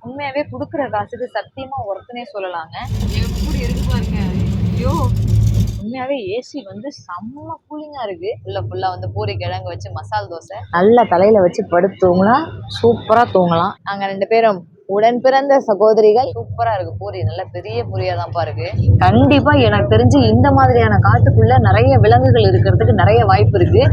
உண்மையாவே குடுக்குற காசுக்கு சத்தியமா ஒர்த்துனே சொல்லலாங்க. எப்படி இருக்கு பாருங்க. ஐயோ! உண்மையாவே ஏசி வந்து செம்ம கூலிங்கா இருக்கு. ஃபுல்லா வந்து பூரி கிழங்கு வச்சு மசால் தோசை நல்லா தலையில வச்சு படுத்து தூங்கினா சூப்பரா தூங்கலாம். நாங்க 2 பேரும் உடன் பிறந்த சகோதரிகள். சூப்பரா இருக்கு பூரி, நல்ல பெரிய பூரியா தான்ப்பா இருக்கு. கண்டிப்பா எனக்கு தெரிஞ்சு இந்த மாதிரியான காட்டுக்குள்ள நிறைய விலங்குகள் இருக்கிறதுக்கு நிறைய வாய்ப்பு இருக்கு.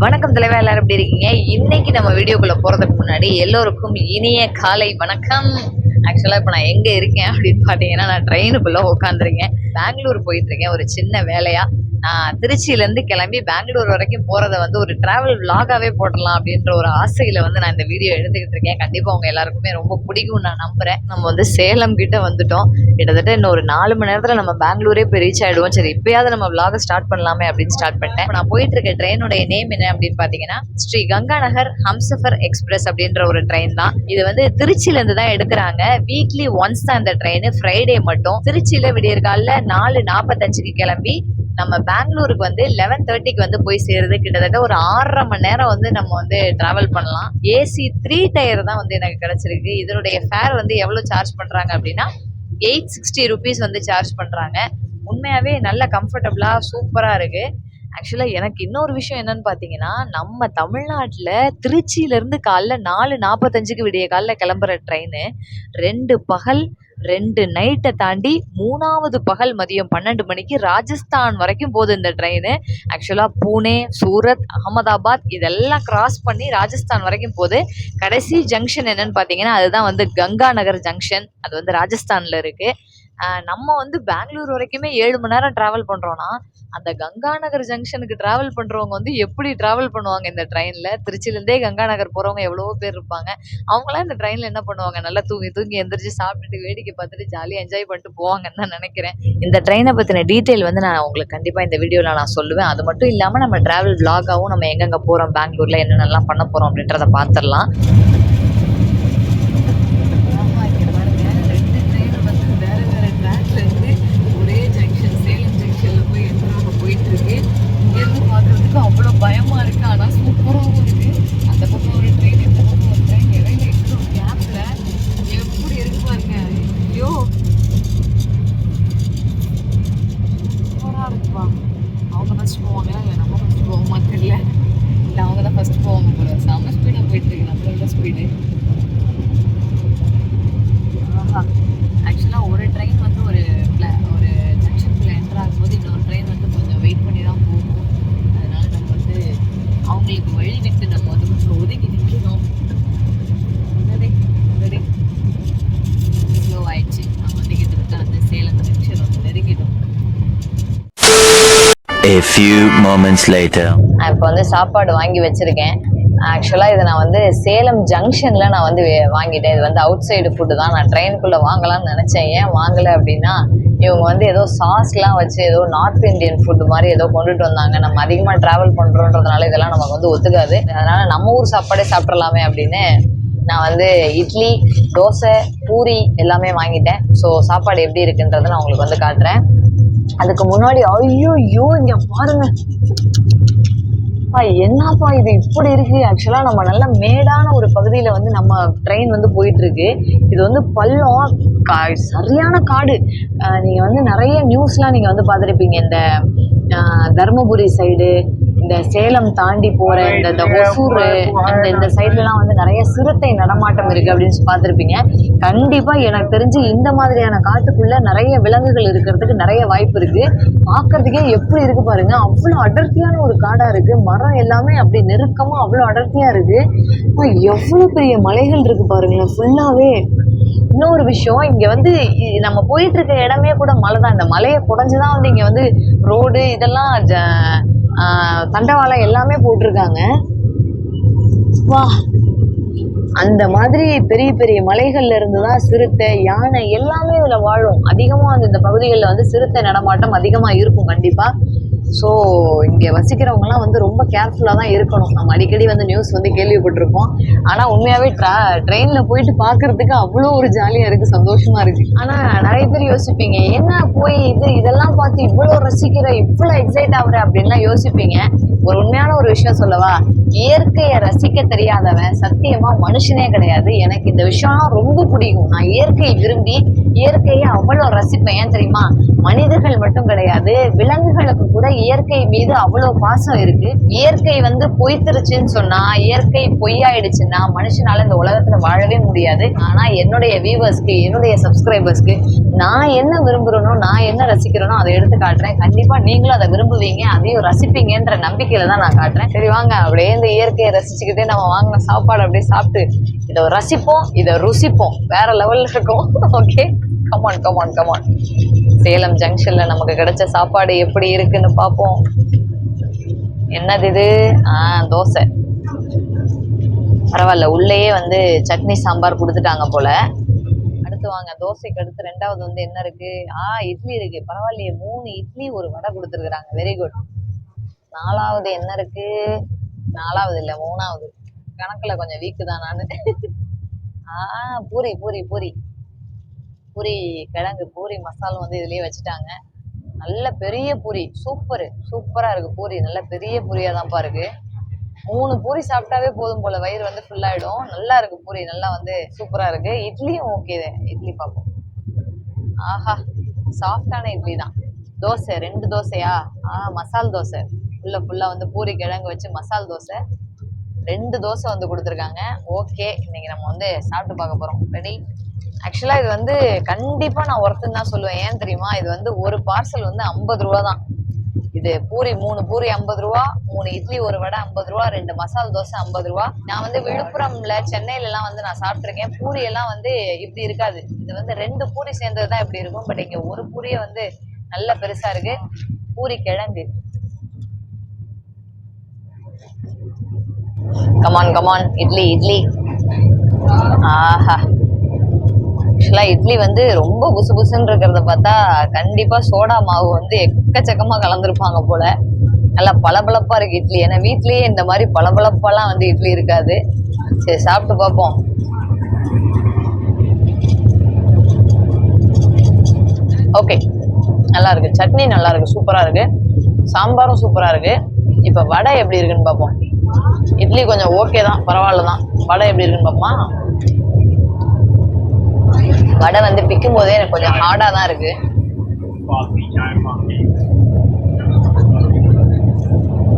வணக்கம் தலைவா, எல்லாரும் எப்படி இருக்கீங்க? இன்னைக்கு நம்ம வீடியோக்குள்ள போறதுக்கு முன்னாடி எல்லோருக்கும் இனிய காலை வணக்கம். ஆக்சுவலா இப்ப நான் எங்க இருக்கேன் அப்படின்னு பாத்தீங்கன்னா, நான் ட்ரெயினுக்குள்ள உட்காந்துருக்கேன். பெங்களூர் போயிட்டு இருக்கேன் ஒரு சின்ன வேலையா. நான் திருச்சியில இருந்து கிளம்பி பெங்களூர் வரைக்கும் போறதை வந்து ஒரு டிராவல் விளாகாவே போடலாம் அப்படின்ற ஒரு ஆசையில வந்து நான் இந்த வீடியோ எடுத்துக்கிட்டு இருக்கேன். கண்டிப்பா உங்க எல்லாருக்குமே ரொம்ப பிடிக்கும் நான் நம்புறேன். நம்ம வந்து சேலம் கிட்ட வந்துட்டோம். கிட்டத்தட்ட இன்னும் ஒரு 4 மணி நேரத்துல நம்ம பெங்களூரே போய் ரீச் ஆயிடுவோம். சரி, இப்பயாவது நம்ம விளாக ஸ்டார்ட் பண்ணலாமே அப்படின்னு ஸ்டார்ட் பண்ணிட்டேன். நான் போயிட்டு இருக்க ட்ரெயினுடைய நேம் என்ன அப்படின்னு பாத்தீங்கன்னா, ஸ்ரீ கங்கா நகர் ஹம்சஃபர் எக்ஸ்பிரஸ் அப்படின்ற ஒரு ட்ரெயின் தான். இது வந்து திருச்சியில இருந்து தான் எடுக்கிறாங்க. வீக்லி ஒன்ஸ் தான் இந்த ட்ரெயின், ஃப்ரைடே மட்டும். திருச்சியில விடியற்கால 4:45 கிளம்பி நம்ம பெங்களூருக்கு வந்து 11:30 வந்து போய் சேருது. கிட்டத்தட்ட ஒரு 6.5 மணி நேரம் வந்து நம்ம வந்து டிராவல் பண்ணலாம். ஏசி 3 டயர் தான் வந்து எனக்கு கிடைச்சிருக்கு. இதனுடைய ஃபேர் வந்து எவ்வளவு சார்ஜ் பண்றாங்க அப்படின்னா 860 rupees வந்து சார்ஜ் பண்றாங்க. உண்மையாவே நல்ல கம்ஃபர்டபுளா சூப்பரா இருக்கு. ஆக்சுவலா எனக்கு இன்னொரு விஷயம் என்னன்னு பாத்தீங்கன்னா, நம்ம தமிழ்நாட்டுல திருச்சியில இருந்து காலைல 4:45 விடிய காலைல கிளம்புற ட்ரெயின் 2 பகல் 2 நைட்டை தாண்டி 3வது பகல் மதியம் 12 மணிக்கு ராஜஸ்தான் வரைக்கும் போகுது இந்த ட்ரெயின். ஆக்சுவலா பூனே, சூரத், அகமதாபாத் இதெல்லாம் கிராஸ் பண்ணி ராஜஸ்தான் வரைக்கும் போகுது. கடைசி ஜங்ஷன் என்னன்னு பாத்தீங்கன்னா, அதுதான் வந்து கங்கா நகர் ஜங்ஷன். அது வந்து ராஜஸ்தான்ல இருக்கு. நம்ம வந்து பெங்களூர் வரைக்குமே 7 மணி நேரம் டிராவல் பண்றோம்னா, அந்த கங்கா நகர் ஜங்ஷனுக்கு டிராவல் பண்றவங்க வந்து எப்படி டிராவல் பண்ணுவாங்க இந்த ட்ரெயின்ல? திருச்சியில இருந்தே கங்கா நகர் போறவங்க எவ்வளவோ பேர் இருப்பாங்க. அவங்களாம் இந்த ட்ரெயின்ல என்ன பண்ணுவாங்க? நல்லா தூங்கி தூங்கி எந்திரிச்சு சாப்பிட்டுட்டு வேடிக்கை பார்த்துட்டு ஜாலியா என்ஜாய் பண்ணிட்டு போவாங்கன்னு தான் நினைக்கிறேன். இந்த ட்ரெயினை பத்தின டீட்டெயில் வந்து நான் உங்களுக்கு கண்டிப்பா இந்த வீடியோல நான் சொல்லுவேன். அது மட்டும் இல்லாம நம்ம டிராவல் விளாகாவும் நம்ம எங்கெங்க போறோம், பெங்களூர்ல என்னென்னலாம் பண்ண போறோம் அப்படின்றத பார்த்துடலாம். அவ்வளோ பயமா இருக்கு. ஆனா சூப்பராகவும் இருக்கு. அந்த பக்கம் ஒரு ட்ரெயின், இந்த பக்கம் ஒரு ட்ரெயின், இடையில இருக்கிற ஒரு கேப்ல எப்படி இருக்கு பாருங்க. ஐயோ, சூப்பரா இருக்குப்பா. அவங்க ஃபர்ஸ்ட் போவாங்களா இல்லை நம்ம ஃபர்ஸ்ட் போவோமா தெரியல. இல்லை அவங்க தான் ஃபர்ஸ்ட் போவாங்க போல. செம்ம ஸ்பீடாக போயிட்டு இருக்கு, நம்மளோட ஸ்பீடு. ஆக்சுவலாக ஒரு ட்ரெயின் வந்து ஒரு ஜங்ஷனுக்குள்ள என்டர் ஆகும்போது இன்னொரு ட்ரெயின் வந்து கொஞ்சம் வெயிட் பண்ணி தான் போகும். அதனால நம்ம வந்து அவங்களுக்கு வழி விட்டு நம்ம வந்து கொஞ்சம் ஒதுக்கி நிற்கணும். ஸ்லோ ஆயிடுச்சு. நம்ம வந்து கிட்டத்தட்ட வந்து சேலம் ஜங்ஷன் வந்து நெருங்கிடும். A few moments later. நான் இப்போ வந்து சாப்பாடு வாங்கி வச்சிருக்கேன். ஆக்சுவலாக இதை நான் வந்து சேலம் ஜங்ஷனில் நான் வந்து வாங்கிட்டேன். இது வந்து அவுட் சைடு ஃபுட்டு தான். நான் ட்ரெயினுக்குள்ளே வாங்கலாம்னு நினச்சேன். ஏன் வாங்கலை அப்படின்னா, இவங்க வந்து ஏதோ சாஸ்லாம் வச்சு ஏதோ நார்த் இந்தியன் ஃபுட்டு மாதிரி ஏதோ கொண்டுட்டு வந்தாங்க. நம்ம அதிகமாக ட்ராவல் பண்ணுறோன்றதுனால இதெல்லாம் நமக்கு வந்து ஒத்துக்காது. அதனால் நம்ம ஊர் சாப்பாடே சாப்பிட்றலாமே அப்படின்னு நான் வந்து இட்லி, தோசை, பூரி எல்லாமே வாங்கிட்டேன். ஸோ சாப்பாடு எப்படி இருக்குன்றதை நான் உங்களுக்கு வந்து காட்டுறேன். அதுக்கு முன்னாடி ஐயோ இங்க பாருங்க, என்னப்பா இது இப்படி இருக்கு. ஆக்சுவலா நம்ம நல்ல மேடான ஒரு பகுதியில வந்து நம்ம ட்ரெயின் வந்து போயிட்டு இருக்கு. இது வந்து பள்ளம், சரியான காடு. நீங்க வந்து நிறைய நியூஸ்லாம் நீங்க வந்து பார்த்துருப்பீங்க. இந்த தர்மபுரி சைடு, இந்த சேலம் தாண்டி போற இந்த ஒசூர் இந்த சைட்லலாம் வந்து நிறைய சிறுத்தை நடமாட்டம் இருக்கு அப்படின்னு பார்த்துருப்பீங்க. கண்டிப்பா எனக்கு தெரிஞ்சு இந்த மாதிரியான காட்டுக்குள்ள நிறைய விலங்குகள் இருக்கிறதுக்கு நிறைய வாய்ப்பு இருக்கு. பார்க்கறதுக்கே எப்படி இருக்கு பாருங்க. அவ்வளோ அடர்த்தியான ஒரு காடா இருக்கு. மரம் எல்லாமே அப்படி நெருக்கமா அவ்வளோ அடர்த்தியா இருக்கு. எவ்வளவு பெரிய மலைகள் இருக்கு பாருங்களேன் ஃபுல்லாவே. இன்னொரு விஷயம், இங்க வந்து நம்ம போயிட்டு இருக்க இடமே கூட மலை தான். இந்த மலையை குறைஞ்சுதான் வந்து இங்க வந்து ரோடு இதெல்லாம் தண்டவாளம் எல்லாமே போட்டிருக்காங்க. வா, அந்த மாதிரி பெரிய பெரிய மலைகள்ல இருந்துதான் சிறுத்தை, யானை எல்லாமே இதுல வாழும். அதிகமா வந்து இந்த பகுதிகளில் வந்து சிறுத்தை நடமாட்டம் அதிகமா இருக்கும் கண்டிப்பா. ஸோ இங்கே வசிக்கிறவங்கலாம் வந்து ரொம்ப கேர்ஃபுல்லாக தான் இருக்கணும். நம்ம அடிக்கடி வந்து நியூஸ் வந்து கேள்விப்பட்டிருப்போம். ஆனால் உண்மையாகவே ட்ரெயினில் போயிட்டு பார்க்கறதுக்கு அவ்வளோ ஒரு ஜாலியாக இருக்குது, சந்தோஷமாக இருக்குது. ஆனால் நிறைய பேர் யோசிப்பீங்க, என்ன போய் இதெல்லாம் பார்த்து இவ்வளோ ரசிக்கிற, இவ்வளோ எக்ஸைட் ஆகுற அப்படின்லாம் யோசிப்பீங்க. ஒரு உண்மையான ஒரு விஷயம் சொல்லவா, இயற்கையை ரசிக்க தெரியாதவன் சத்தியமா மனுஷனே கிடையாது. எனக்கு இந்த விஷயம்லாம் ரொம்ப பிடிக்கும். நான் இயற்கையை விரும்பி இயற்கையை அவ்வளோ ரசிப்பேன். ஏன் தெரியுமா, மனிதர்கள் மட்டும் கிடையாது, விலங்குகளுக்கு கூட இயற்கை மீது அவ்வளோ பாசம் இருக்கு. இயற்கை வந்து பொய்த்துருச்சுன்னு சொன்னா, இயற்கை பொய்யாயிடுச்சுன்னா மனுஷனால இந்த உலகத்துல வாழவே முடியாது. ஆனா என்னுடைய வியூவர்ஸ்க்கு, என்னுடைய சப்ஸ்கிரைபர்ஸ்க்கு நான் என்ன விரும்புறேனோ, நான் என்ன ரசிக்கிறேனோ அதை எடுத்து காட்டுறேன். கண்டிப்பா நீங்களும் அதை விரும்புவீங்க, அதையும் ரசிப்பீங்கன்ற நம்பிக்கையில தான் நான் காட்டுறேன். சரி வாங்க, அப்படியே இந்த இயற்கையை ரசிச்சுக்கிட்டே நம்ம வாங்கின சாப்பாடு அப்படியே சாப்பிட்டு இதை ரசிப்போம், இதை ருசிப்போம், வேற லெவல்ல இருக்கும். Okay, come on come on come on. Salem ஜங்ஷன்ல நமக்கு கிடைச்ச சாப்பாடு எப்படி இருக்குன்னு பார்ப்போம். என்னது இது? தோசை. பரவாயில்ல, உள்ளேயே வந்து சட்னி சாம்பார் கொடுத்துட்டாங்க போல. அடுத்து வாங்க, தோசைக்கு அடுத்து ரெண்டாவது வந்து என்ன இருக்கு? இட்லி இருக்கு. பரவாயில்லையே, 3 இட்லி ஒரு வடை கொடுத்துருக்குறாங்க. Very good. நாலாவது என்ன இருக்கு? நாலாவது இல்ல, மூணாவது. கணக்குல கொஞ்சம் வீக்கு தான் நானு. பூரி பூரி பூரி பூரி கிழங்கு பூரி மசாலா வந்து இதுலயே வச்சுட்டாங்க. நல்ல பெரிய பூரி, சூப்பரா இருக்கு பூரி. நல்ல பெரிய பூரியா தான்ப்பா இருக்கு. 3 பூரி சாப்பிட்டாவே போதும் போல, வயிறு வந்து ஃபுல் ஆயிடும். நல்லா இருக்கு பூரி, நல்லா வந்து சூப்பரா இருக்கு. இட்லியும் ஓகே. இட்லி பார்ப்போம். ஆஹா, சாஃப்டான இட்லி தான். தோசை 2 தோசையா? மசால் தோசை. ஃபுல்லா வந்து பூரி கிழங்கு வச்சு மசால் தோசை. 2 தோசை வந்து கொடுத்துருக்காங்க. ஓகே, இன்னைக்கு நம்ம வந்து சாப்பிட்டு பார்க்க போறோம். ரெடி? ஆக்சுவலா இது வந்து கண்டிப்பா நான் ஒர்த்துன்னு தான் சொல்லுவேன். ஏன் தெரியுமா, இது வந்து ஒரு பார்சல் வந்து 50 ரூபா தான். இது பூரி 3 பூரி 50 ரூபா, 3 இட்லி ஒரு வடை 50 ரூபா, 2 மசால் தோசை 50 ரூபா. நான் வந்து விழுப்புரம்ல, சென்னையில எல்லாம் வந்து நான் சாப்பிட்டுருக்கேன். பூரி எல்லாம் வந்து இப்படி இருக்காது. இது வந்து 2 பூரி சேர்ந்தது தான் இப்படி இருக்கும். பட் இங்க ஒரு பூரியே வந்து நல்ல பெருசா இருக்கு. பூரி கிழங்கு. Come on come on. இட்லி இட்லி. ஆஹா, ஆக்சுவலா இட்லி வந்து ரொம்ப புசு புசுன்னு இருக்கிறத பார்த்தா கண்டிப்பா சோடா மாவு வந்து எக்கச்சக்கமா கலந்துருப்பாங்க போல. நல்லா பளபளப்பா இருக்கு இட்லி. ஏன்னா வீட்லயே இந்த மாதிரி பளபளப்பாலாம் வந்து இட்லி இருக்காது. சரி, சாப்பிட்டு பார்ப்போம். ஓகே, நல்லா இருக்கு. சட்னி நல்லா இருக்கு, சூப்பரா இருக்கு. சாம்பாரும் சூப்பரா இருக்கு. இப்ப வடை எப்படி இருக்குன்னு பார்ப்போம். இட்லி கொஞ்சம் ஓகே தான், பரவாயில்ல தான். வடை எப்படி இருக்குன்னு பார்ப்போமா? வடை வந்து பிக்கும் போதே எனக்கு கொஞ்சம் ஹார்டா தான் இருக்கு.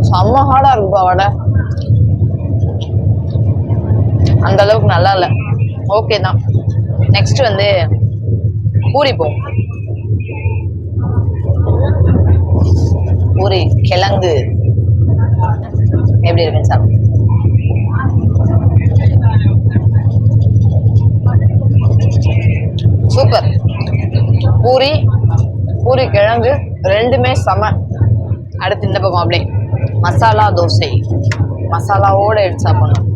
செம்ம ஹார்டா இருக்குப்பா வடை. அந்த அளவுக்கு நல்லா இல்லை, ஓகே தான். நெக்ஸ்ட் வந்து பூரி போகும். பூரி கிழங்கு எப்படி இருக்குன்னு சார்? சூப்பர். பூரி கிழங்கு ரெண்டுமே செம. அடுத்து இந்த பக்கம் அப்படியே மசாலா தோசை, மசாலாவோட எடுத்து சாப்பிடணும்.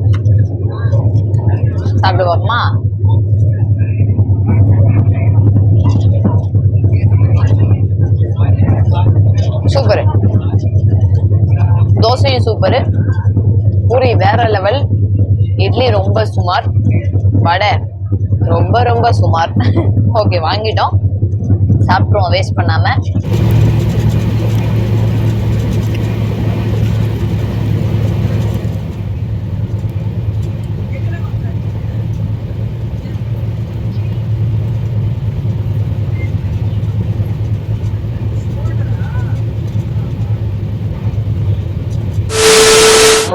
சாப்பிட்டு பார்ப்போமா? சூப்பரு. தோசையும் சூப்பரு, பூரி வேற லெவல், இட்லி ரொம்ப சுமார், வடை ரொம்ப ரொம்ப சுமார். ஓகே, வாங்கிட்டோம், சாப்பிட்ருவோம் வேஸ்ட் பண்ணாம.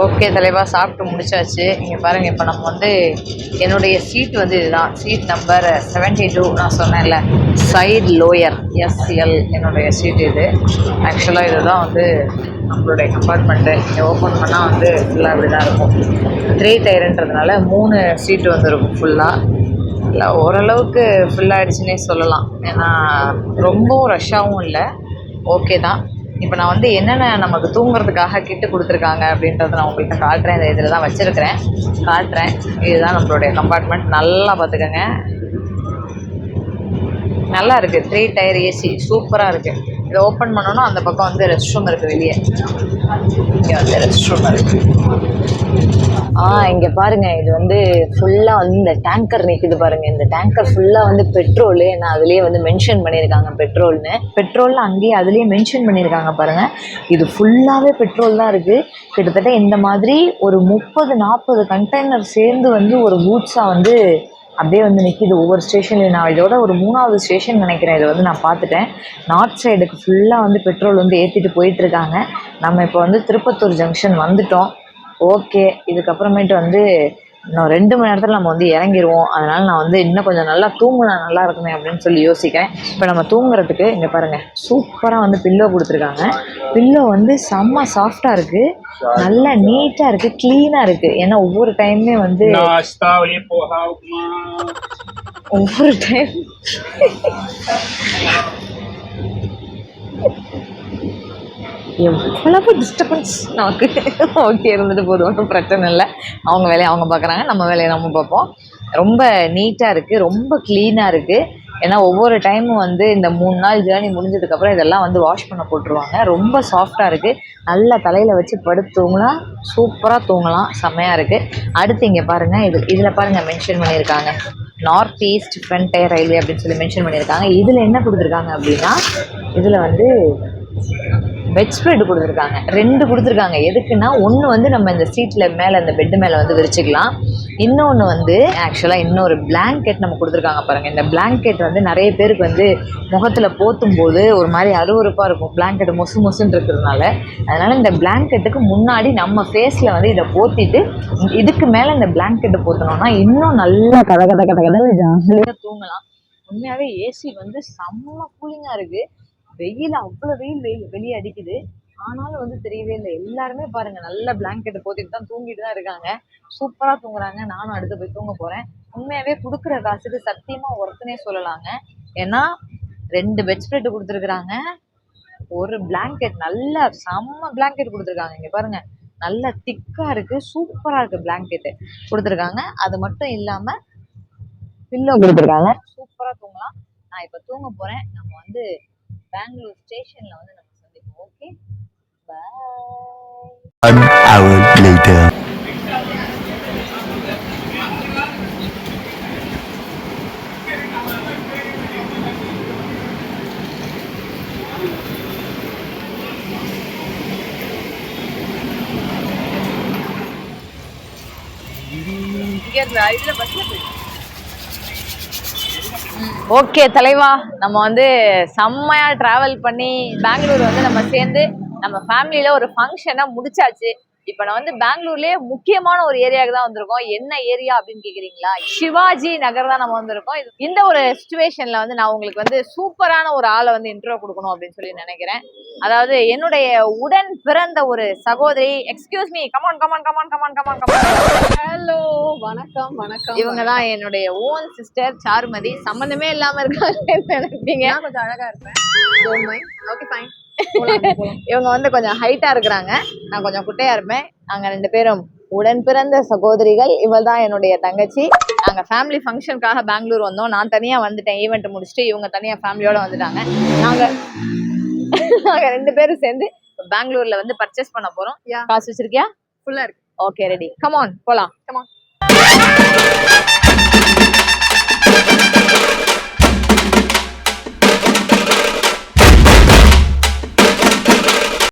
ஓகே தலைவா, சாப்பிட்டு முடிச்சாச்சு. இங்கே பாருங்கள், இப்போ நம்ம வந்து என்னுடைய சீட் வந்து இதுதான், சீட் நம்பர் 72. நான் சொன்னேன்ல, சைட் லோயர் SL என்னுடைய சீட் இது. ஆக்சுவலாக இதுதான் வந்து நம்மளுடைய கம்பார்ட்மெண்ட்டு. இங்கே ஓப்பன் பண்ணால் வந்து ஃபுல்லாக இப்படி தான் இருக்கும். 3 டயருன்றதுனால 3 சீட்டு வந்துருக்கும் ஃபுல்லாக. இல்லை, ஓரளவுக்கு ஃபுல்லாகிடுச்சுன்னே சொல்லலாம். ஏன்னா ரொம்பவும் ரஷ்ஷாகவும் இல்லை, ஓகே தான். இப்போ நான் வந்து என்னென்ன நமக்கு தூங்குறதுக்காக கிட்டு கொடுத்துருக்காங்க அப்படின்றத நான் உங்கள்கிட்ட காட்டுறேன். இந்த இதில் தான் வச்சுருக்கிறேன், காட்டுறேன். இதுதான் நம்மளுடைய கம்பார்ட்மெண்ட், நல்லா பார்த்துக்கோங்க. நல்லா இருக்கு. 3 டயர் ஏசி சூப்பரா இருக்கு. இதை ஓப்பன் பண்ணோம்னா அந்த பக்கம் வந்து ரெஸ்ட் ரூம் இருக்கு. வெளியே இங்கே வந்து ரெஸ்ட் ரூம் இருக்கு. இங்க பாருங்க, இது வந்து ஃபுல்லா வந்து இந்த டேங்கர் நிக்குது பாருங்க. இந்த டேங்கர் ஃபுல்லா வந்து பெட்ரோல். ஏன்னா அதுலயே வந்து மென்ஷன் பண்ணியிருக்காங்க பெட்ரோல்னு. பெட்ரோல்ல அங்கேயே அதுலயே மென்ஷன் பண்ணியிருக்காங்க பாருங்க. இது ஃபுல்லாவே பெட்ரோல் தான் இருக்கு. கிட்டத்தட்ட இந்த மாதிரி ஒரு 30-40 கண்டெய்னர் சேர்ந்து வந்து ஒரு பூட்ஸா வந்து அப்படியே வந்து நிற்கிது ஒவ்வொரு ஸ்டேஷன்லையும். நான் இதோட ஒரு 3வது ஸ்டேஷன் நினைக்கிறேன். இதை வந்து நான் பார்த்துட்டேன். நார்த் சைடுக்கு ஃபுல்லாக வந்து பெட்ரோல் வந்து ஏற்றிட்டு போயிட்டுருக்காங்க. நம்ம இப்போ வந்து திருப்பத்தூர் ஜங்ஷன் வந்துட்டோம். ஓகே, இதுக்கப்புறமேட்டு வந்து இன்னும் 2 மணி நேரத்தில் நம்ம வந்து இறங்கிடுவோம். அதனால் நான் வந்து இன்னும் கொஞ்சம் நல்லா தூங்கினா நல்லா இருக்குமே அப்படின்னு சொல்லி யோசிக்கிறேன். இப்போ நம்ம தூங்குறதுக்கு இங்கே பாருங்கள், சூப்பராக வந்து பில்லோ கொடுத்துருக்காங்க. பில்லோ வந்து செம்ம சாஃப்டாக இருக்குது, நல்லா நீட்டாக இருக்குது, க்ளீனாக இருக்குது. ஏன்னா ஒவ்வொரு டைமுமே வந்து ஒவ்வொரு டைம் எவ்வளவு டிஸ்டர்பன்ஸ் நமக்கு. ஓகே, இருந்துட்டு போதும், ஒன்றும் பிரச்சனை இல்லை. அவங்க வேலையை அவங்க பார்க்குறாங்க, நம்ம வேலையை நம்ம பார்ப்போம். ரொம்ப நீட்டாக இருக்குது, ரொம்ப க்ளீனாக இருக்குது. ஏன்னா ஒவ்வொரு டைமும் வந்து இந்த 3 நாள் ஜேர்னி முடிஞ்சதுக்கப்புறம் இதெல்லாம் வந்து வாஷ் பண்ண போட்டுருவாங்க. ரொம்ப சாஃப்டாக இருக்குது. நல்லா தலையில் வச்சு படுத்து தூங்கலாம், சூப்பராக தூங்கலாம், செம்மையாக இருக்குது. அடுத்து இங்கே பாருங்கள், இதில் பாருங்கள் மென்ஷன் பண்ணியிருக்காங்க நார்த் ஈஸ்ட் ஃப்ரண்ட் ரயில்வே அப்படின்னு சொல்லி மென்ஷன் பண்ணியிருக்காங்க. இதில் என்ன கொடுத்துருக்காங்க அப்படின்னா, இதில் வந்து பெட் ஸ்ப்ரெட் கொடுத்துருக்காங்க. 2 கொடுத்துருக்காங்க. எதுக்குன்னா, ஒன்று வந்து நம்ம இந்த சீட்டில் மேலே இந்த பெட்டு மேலே வந்து விரிச்சிக்கலாம். இன்னொன்று வந்து ஆக்சுவலாக இன்னொரு பிளாங்கெட் நம்ம கொடுத்துருக்காங்க பாருங்கள். இந்த பிளாங்கெட் வந்து நிறைய பேருக்கு வந்து முகத்தில் போத்தும் போது ஒரு மாதிரி அருவருப்பாக இருக்கும், பிளாங்கெட் மொசு மொசுன்னு இருக்கிறதுனால. அதனால் இந்த பிளாங்கெட்டுக்கு முன்னாடி நம்ம ஃபேஸில் வந்து இதை போத்திட்டு இதுக்கு மேலே இந்த பிளாங்கெட்டை போத்தணும்னா இன்னும் நல்லா ஜாலியாக தூங்கலாம். உண்மையாகவே ஏசி வந்து செம்ம கூலிங்காக இருக்குது. வெயில் அவ்வளோ வெளியே அடிக்குது. ஆனாலும் வந்து தெரியவே இல்லை. எல்லாருமே பாருங்க நல்ல பிளாங்கெட்டை போத்திட்டு தான் தூங்கிட்டு தான் இருக்காங்க. சூப்பராக தூங்குறாங்க. நானும் அடுத்து போய் தூங்க போகிறேன். உண்மையாகவே கொடுக்குற காசுக்கு சத்தியமாக ஒருத்தனே சொல்லலாங்க. ஏன்னா 2 பெட் ஸ்ப்ரெட் கொடுத்துருக்குறாங்க, ஒரு பிளாங்கெட், நல்ல செம்ம பிளாங்கெட் கொடுத்துருக்காங்க. இங்கே பாருங்க, நல்ல திக்காக இருக்குது, சூப்பராக இருக்குது பிளாங்கெட்டு கொடுத்துருக்காங்க. அது மட்டும் இல்லாமல் பில்லோ கொடுத்துருக்காங்க. சூப்பராக தூங்கலாம். நான் இப்போ தூங்க போகிறேன். நம்ம வந்து பெங்களூர் ஸ்டேஷன்ல வந்து நம்ம சந்திப்போம். Okay, bye. 1 hour later. Okay தலைவா, நம்ம வந்து செம்மையா டிராவல் பண்ணி பெங்களூர் வந்து நம்ம சேர்ந்து நம்ம ஃபேமிலியில ஒரு ஃபங்க்ஷனை முடிச்சாச்சு. இப்போ நான் வந்து பெங்களூர்லயே முக்கியமான ஒரு ஏரியாவுக்கு தான் வந்திருக்கோம். என்ன ஏரியா அப்படின்னு கேக்குறீங்களா? சிவாஜி நகர் தான் நம்ம வந்திருக்கோம். இந்த ஒரு சிச்சுவேஷன்ல வந்து நான் உங்களுக்கு வந்து சூப்பரான ஒரு ஆளை வந்து இன்ட்ரோ கொடுக்கணும் அப்படின்னு சொல்லி நினைக்கிறேன். அதாவது என்னுடைய உடன் பிறந்த ஒரு சகோதரி. Excuse me, come on come on come on come on come on come on. Hello, வணக்கம் வணக்கம். இவங்க தான் என்னுடைய ஓன் சிஸ்டர் சாருமதி. சம்பந்தமே இல்லாம இருக்காங்கன்னு நினைப்பீங்க. நான் கொஞ்சம் அழகா இருப்பேன். Don't mind. Okay fine. இவங்க வந்து கொஞ்சம் ஹைட்டா இருக்கிறாங்க, நான் கொஞ்சம் குட்டையா இருப்பேன். நாங்க 2 பேரும் உடன் பிறந்த சகோதரிகள். இவள் தான் என்னுடைய தங்கச்சி. நாங்க ஃபேமிலி ஃபங்க்ஷனுக்காக பெங்களூர் வந்தோம். நான் தனியா வந்துட்டேன் ஈவெண்ட் முடிச்சுட்டு. இவங்க தனியா ஃபேமிலியோட வந்துட்டாங்க. நாங்க 2 பேரும் சேர்ந்து பெங்களூர்ல வந்து பர்ச்சேஸ் பண்ண போறோம். காசு வச்சிருக்கியா? ஃபுல்லா இருக்கு. Okay, ready. கம் ஆன், போலாம். Come on.